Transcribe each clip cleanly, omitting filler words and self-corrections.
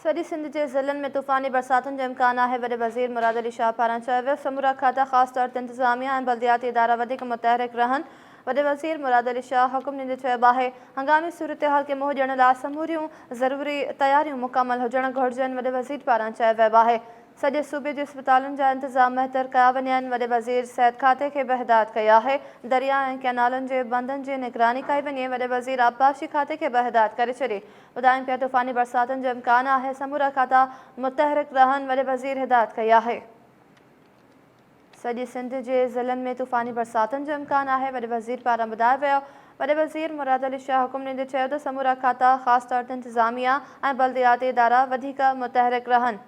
सॼी सिंध के ज़िलनि में तूफ़ानी बरसातुनि जो इम्कान है। वॾे वज़ीर मुराद अली शाह पारां चयो वियो समूरा खाता ख़ासि तौर ते इंतिज़ामिया ऐं बल्दियाती इदारा वधीक मुतहरिक रहनि। वॾे वज़ीर मुराद अली शाह हुकुम ॾींदे चयो आहे हंगामी सूरतहाल खे मुंहुं ॾियण लाइ समूरियूं ज़रूरी तयारियूं मुकमल हुजण घुरिजनि। वॾे वज़ीर पारां चयो वियो आहे सॼे सूबे जे अस्पतालुनि जा इंतज़ाम बहितर कया वञनि। वॾे वज़ीर सिहत खाते खे बि हिदायत कई आहे दरिया ऐं कैनालनि जे बंदनि जी निगरानी कई वञे। वॾे वज़ीर आबपाशी खाते खे बि हिदायत करे छॾी। ॿुधाइनि पिया तूफ़ानी बरसातुनि जो इम्कान आहे, समूरा खाता मुतहरिक रहनि। वॾे वज़ीर हिदायत कई आहे सॼी सिंध जे ज़िलनि में तूफ़ानी बरसातुनि जो इम्कान आहे। वॾे वज़ीर पारां ॿुधायो वियो। वॾे वज़ीर मुराद अली शाह हुकुम ॾींदे चयो त समूरा खाता ख़ासि तौर ते इंतिज़ामिया ऐं बल्दियाती इदारा वधीक मुतहरिक रहनि।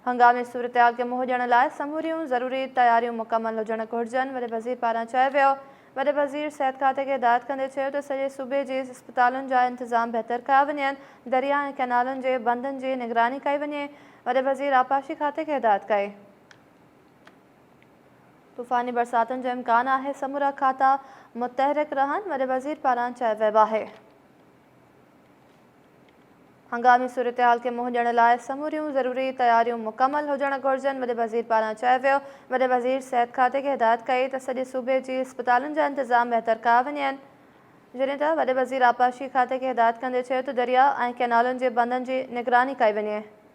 हंगामी सूरतहाल खे मुंहुं ॾियण लाइ समूरियूं ज़रूरी तयारियूं मुकमल हुजण घुरिजनि। वॾे वज़ीर पारां चयो वियो। वॾे वज़ीर सिहत खाते खे हिदायत कंदे चयो त सॼे सूबे जे अस्पतालुनि जा इंतज़ाम बहितर कया वञनि। दरिया ऐं कैनालनि जे बंदनि जी निगरानी कई वञे। वॾे वज़ीर आबपाशी खाते खे हिदायत कई। तूफ़ानी बरसातुनि जो इम्कान आहे, समूरा खाता मुतहरिक रहनि। वॾे वज़ीर पारां चयो वियो आहे हंगामी सूरतहाल खे मुंहुं ॾियण लाइ समूरियूं ज़रूरी तयारियूं मुकमल हुजण घुरिजनि। वॾे वज़ीर पारां चयो वियो। वॾे वज़ीर सिहत खाते खे हिदायत कई त सॼे सूबे जे अस्पतालुनि जा इंतज़ाम बहितर कया वञनि। जॾहिं त वॾे वज़ीर आबपाशी खाते खे हिदायत कंदे चयो त दरिया ऐं कैनालनि जे बंदनि जी निगरानी कई वञे।